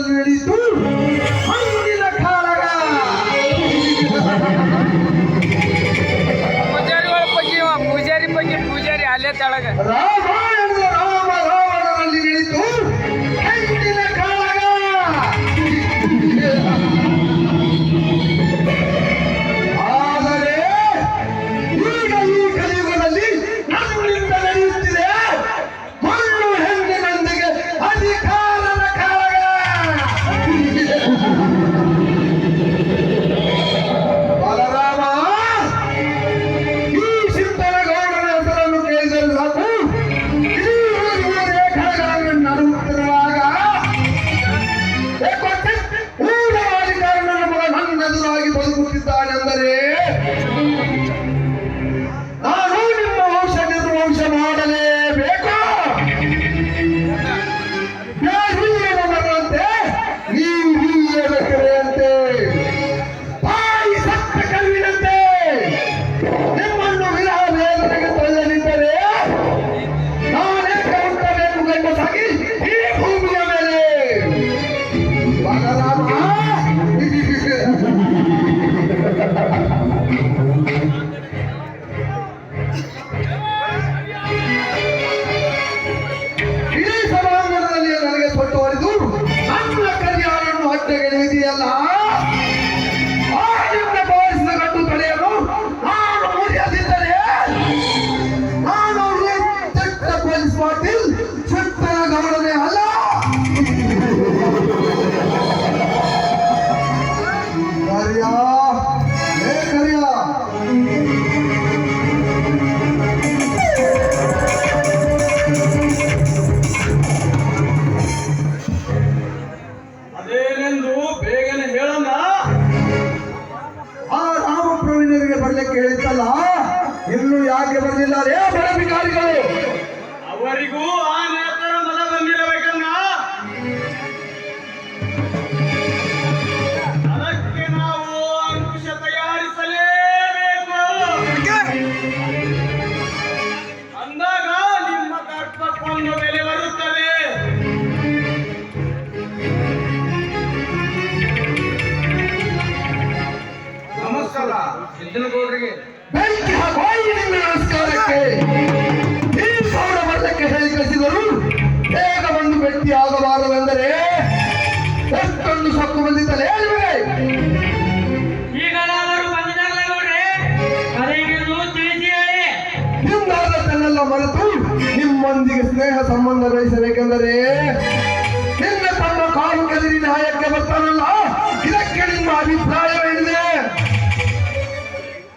ಸಾಮಂದಿರದಲ್ಲಿ ನಡೆಯಿತು ಹಂಗಿನ ಕಾಳಗ. ಪೂಜಾರಿ ಅಲ್ಲೇ ತೆಳಗ ರಾಮಾಯಣದ ರಾಮ ರಾವಣನಲ್ಲಿ ನಡೆಯಿತು ಹಂಗಿನ ಕಾಳಗ. ಆದರೆ ಈಗ ಈ ಕಲಿಯುಗದಲ್ಲಿ ನನ್ನಿಂದ ನಡೆಯುತ್ತಿದೆ ಮಣ್ಣು ಹೆಣ್ಣಿನೊಂದಿಗೆ ಅಧಿಕಾರದ ಕಾಳಗ. ಬಲರಾಮ, ಈ ಸಿದ್ದನಗೌಡನ ಹೆಸರನ್ನು ಕೇಳಿದರೆ ಸಾಕು ಇಡೀ ಊರಿನ ರೇಖೆಗಳನ್ನು ನಡುತ್ತಿರುವಾಗ ಊರವಾಧಿಕಾರನ ಮಗ ನನ್ನ ಎದುರಾಗಿ ಬದುಕುತ್ತಿದ್ದಾನೆಂದರೆ ನಾನು ನಿಮ್ಮ ವಂಶ ನಿರ್ವಂಶ ಮಾಡಲೇಬೇಕು. ಹಿರಿಯರ ಮಗನಂತೆ ನೀವು ಹಿರಿಯರ ಕೆರೆಯಂತೆ ತಾಯಿ ಸತ್ತ ಕಲ್ಲಿನಂತೆ ನಿಮ್ಮನ್ನು ವಿರಹ ವೇದನೆಗೆ ತಳ್ಳಲಿದ್ದರೆ ನಾನೇ ಕರುತ್ತಬೇಕು ಗಂಡಸಾಗಿ ಈ ಭೂಮಿಯ ಮೇಲೆ. ಬಲರಾಮ, ಇಡೀ ಸಭಾಂಗಣದಲ್ಲಿ ನನಗೆ ತೊಟ್ಟು ಹೊಡೆದು ನನ್ನ ಕರಿಯಾರನ್ನು ಅಡ್ಡಗೆಳೆದಿದೆಯಲ್ಲ, ಆ ನಿನ್ನ ಬಾರಿಸಿದ ಗಂಡು ತಡೆಯಲು ನಾನು ಮುರಿಯದಿದ್ದರೆ ನಾನು ಚೆಟ್ಟ ಪೊಲೀಸ್ ಪಾಟೀಲ್ ಚೆಟ್ಟನ ಗೌಡನೇ ಅಲ್ಲ. ಕರಿಯ, ಹೇ ಕರಿಯ, ಅದೇನೆಂದು ಬೇಗನೆ ಹೇಳೋಣ. ಆ ರಾಮಪ್ರವೀಣರಿಗೆ ಬರ್ಲಿಕ್ಕೆ ಹೇಳಿದ್ದಲ್ಲ, ಇನ್ನು ಯಾಕೆ ಬರಲಿಲ್ಲ ರೇ ಬಡಬಿಕಾರಿಗಳು? ಅವರಿಗೂ ಆ ನೇತರ ಮಲ ಬಂದಿರಬೇಕನ್ನ. ಅದಕ್ಕೆ ನಾವು ಅಂಕುಶ ತಯಾರಿಸಲೇಬೇಕು. ಅಂದಾಗ ನಿಮ್ಮ ತರ್ಕಕ್ಕೊಂದು ಬೆಲೆ ಬರುತ್ತದೆ. ನಮಸ್ಕಾರ ಸಿದ್ದನಗೌಡರಿಗೆ. ಬೆಂಕಿ ಹಾಕಿ ನಿಮ್ಮ ನಮಸ್ಕಾರಕ್ಕೆ. ಈ ಗೌಡ ಬರ್ಲಕ್ಕೆ ಹೇಳಿ ಕಳಿಸಿದರು, ಬೇಗ ಬಂದು ಭೇಟಿ ಆಗಬಾರದೆಂದರೆ ಎಷ್ಟೊಂದು ಸೊಕ್ಕು ಬಂದಿದ್ದಲೇ ನಿಮಗೆ. ಈಗಲಾದರೂ ಬಂದಿದ್ದಾಗಲೇ ನೋಡ್ರಿ ಅದೇನಿದು ತಿಳಿಸಿ ಹೇಳಿ. ನಿಮ್ದಾದದ್ದನ್ನೆಲ್ಲ ಮರೆತು ನಿಮ್ಮೊಂದಿಗೆ ಸ್ನೇಹ ಸಂಬಂಧ ಬೆಳೆಸಬೇಕೆಂದರೆ ನಿನ್ನ ತಮ್ಮ ಕಾಲು ಕೆದರಿ ನ್ಯಾಯಕ್ಕೆ ಬರ್ತಾನಲ್ಲ, ಇದಕ್ಕೆ ನಿಮ್ಮ ಅಭಿಪ್ರಾಯವೇನಿದೆ?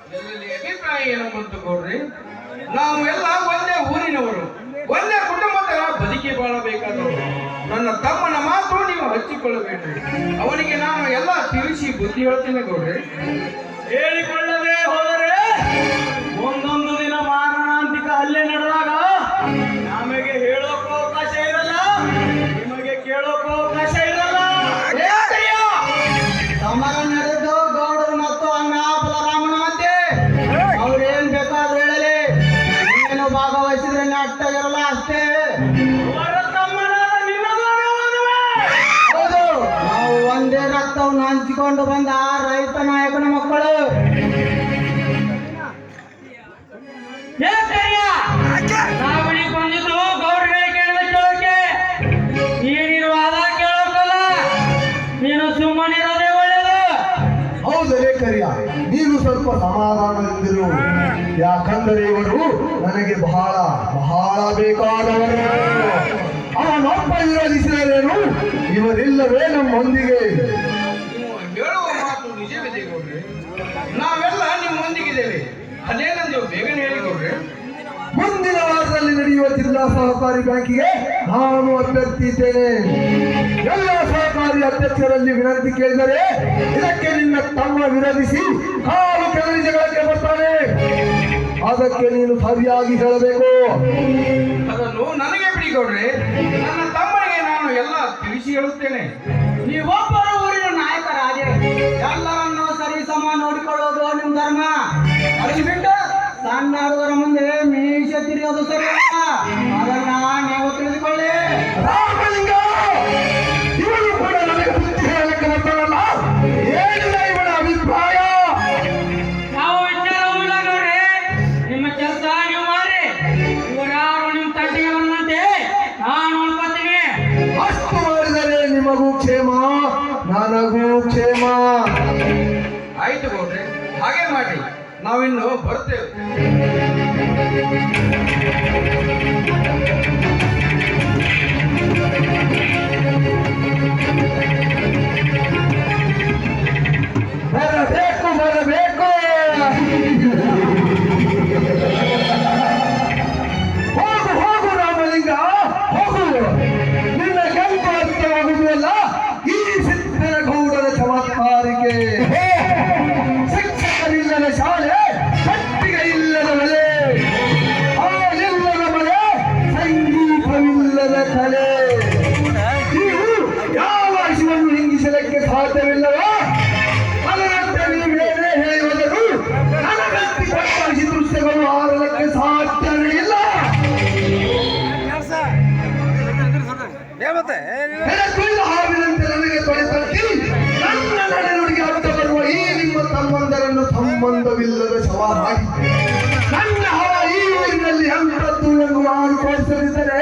ಇದರಲ್ಲಿ ಅಭಿಪ್ರಾಯ ಏನು ಬಂತು ಗೌಡ್ರಿ? ನಾವು ಎಲ್ಲ ಒಂದೇ ಊರಿನವರು, ಒಂದೇ ಕುಟುಂಬದ ಬದುಕಿ ಬಾಳಬೇಕಾದವರು. ನನ್ನ ತಮ್ಮನ ಮಾತು ನೀವು ಹಚ್ಚಿಕೊಳ್ಳಬೇಡ್ರಿ. ಅವನಿಗೆ ನಾನು ಎಲ್ಲ ತಿಳಿಸಿ ಬುದ್ಧಿ ಹೇಳ್ತೀನಿ ಗೌಡ್ರಿ. ಹೇಳಿಕೊಳ್ಳದೆ ಹೋದರೆ ಒಂದೊಂದು ದಿನ ಮಾರಣಾಂತಿಕ ಹಲ್ಲೆ ನಡೆದಾಗ ನಮಗೆ ಹೇಳೋಕೆ ಅವಕಾಶ ಇರಲ್ಲ, ನಿಮಗೆ ಕೇಳೋಕೆ ಅವಕಾಶ ಇರಲ್ಲ. ಸಮರ ನಡೆದು ಗೌಡರು ಮತ್ತು ಅಣ್ಣ ಬಲರಾಮನ ಮಧ್ಯೆ ಅವ್ರೇನ್ ಬೇಕಾದ್ರೂ ಹೇಳಲಿ, ನೀನು ಭಾಗವಹಿಸಿದ್ರೆ ನೆಟ್ಟಾಗಿರಲ್ಲ ಅಷ್ಟೇ. ಅವರ ತಮ್ಮನಾದ ನಿನ್ನದೋನೇ ಮದುವೆ. ಹೌದು, ನಾವು ಒಂದೇ ರಕ್ತವನ್ನು ಹಂಚಿಕೊಂಡು ಬಂದ ಆ ರೈತ ನಾಯಕನ ಮಕ್ಕಳು. ನಾವಿಲ್ಲಿ ಬಂದಿದ್ದು ಗೌಡ್ರಿಗೆ ಕೇಳೋಕೆ, ನೀನಿರುವ ಆಧಾರ ಕೇಳೋಕಲ್ಲ. ನೀನು ಸುಮ್ಮನಿರೋದೇ ಒಳ್ಳೆಯದು. ಹೌದರೇ ಕರಿಯ, ನೀನು ಸ್ವಲ್ಪ ಸಮಾಧಾನದಿಂದಿರು. ಯಾಕಂದರೆ ಇವರು ನನಗೆ ಬಹಳ ಬಹಳ ಬೇಕಾದವರು. ಅವನೊಬ್ಬ ವಿರೋಧಿಸಿದರೇನು, ಇವರಿಲ್ಲವೇ ನಮ್ಮೊಂದಿಗೆ. ಹೇಳುವ ಮಾತು ನಿಜವಿದೆ ಗೌಡ್ರೆ, ನಾವೆಲ್ಲ ನಿಮ್ಮೊಂದಿಗಿದ್ದೇವೆ. ಅದೇನೆಂದು ಬೇಗನೆ ಹೇಳಿ ಗೌಡ್ರೆ. ಮುಂದಿನ ವಾರದಲ್ಲಿ ನಡೆಯುವ ಜಿಲ್ಲಾ ಸಹಕಾರಿ ಬ್ಯಾಂಕಿಗೆ ನಾನು ಅಭ್ಯರ್ಥಿ ಇದ್ದೇನೆ. ಎಲ್ಲ ಸಹಕಾರಿ ಅಧ್ಯಕ್ಷರಲ್ಲಿ ವಿನಂತಿ ಕೇಳಿದರೆ ಇದಕ್ಕೆ ನಿನ್ನ ತಮ್ಮ ವಿರೋಧಿಸಿ ಕಾಲು ಕೆಳಗೆ ಜಗಳಕ್ಕೆ ಬರ್ತಾನೆ. ಅದಕ್ಕೆ ನೀನು ಸರಿಯಾಗಿ ಹೇಳಬೇಕು. ಅದನ್ನು ನನಗೆ ಬಿಡಿ ಗೌಡ್ರೆ, ನನ್ನ ತಮ್ಮನಿಗೆ ನಾನು ಎಲ್ಲ ತಿಳಿಸಿ ಹೇಳುತ್ತೇನೆ. ನೀವೊಬ್ಬರು ಊರಿನ ನಾಯಕರಾಗಿ ಎಲ್ಲರನ್ನು ಸರಿ ಸಮ ನೋಡಿಕೊಳ್ಳೋದು ನಿಮ್ ಧರ್ಮ. ಅದನ್ನು ಬಿಟ್ಟು ಸಣ್ಣ ಹುಡುಗರ ಮುಂದೆ ಮೀಸ ತಿರುಗೋದು ಸರಿ ಅಲ್ಲ. ಅದನ್ನ ನೀವು ತಿಳಿದುಕೊಳ್ಳಿ. ರಾಮಲಿಂಗ, ಇವನು ಕೂಡ ನನಗೆ ನಿಮಗೂ ಕ್ಷೇಮ ನನಗೂ ಕ್ಷೇಮ. ಆಯ್ತು ಗೌಡ್ರೆ, ಹಾಗೆ ಮಾಡಿ. ನಾವಿನ್ನು ಬರ್ತೇವೆ. ಬರಬೇಕು ಬರಬೇಕು. ಹೋಗು ಹೋಗು ರಾಮಲಿಂಗ ಹೋಗು. ನಿನ್ನ ಕೆಂಪು ಅರ್ಥವಾಗುವುದಲ್ಲ ಈ ಸಿದ್ಧನ ಗೌಡರ ಚಮತ್ಕಾರಿಕೆ. ಶಿಕ್ಷಕರಿಲ್ಲದ ಶಾಲೆ, ಕಟ್ಟಿಗೆ ಇಲ್ಲದ ಮನೆ, ಹಾಲಿಲ್ಲದ ಮನೆ, ಸಂಗೀತವಿಲ್ಲದ ಕಲೆ. ನೀವು ಯಾವ ಶಿವನ್ನು ಹಿಂಗಿಸಲಿಕ್ಕೆ ಸಾಧ್ಯವಿಲ್ಲವೋ ಅದರಂತೆ ನೀವೇನೇ ಹೇಳಿದರು ನನಗಂತಿ ಕೊಟ್ಟ ದೃಶ್ಯಗಳು ಆರಲಿಕ್ಕೆ ಸಾಧ್ಯವೇ ಇಲ್ಲ. ಬೆಳಕುಳ್ಳ ಹಾವಿನಂತೆ ನನಗೆ ತೊಡೆತಟ್ಟಿ ನನ್ನ ನಡೆನುಡಿಗೆ ಅಡ್ಡ ಬರುವ ಈ ನಿಮ್ಮ ತಮ್ಮಂದರನ್ನು ಸಂಬಂಧವಿಲ್ಲದ ಶವ ಮಾಡಿ ನನ್ನ ಹವ ಈ ಊರಿನಲ್ಲಿ ಎಂಥದ್ದು ಎಂದು ನಾನು ತೋರಿಸದಿದ್ದರೆ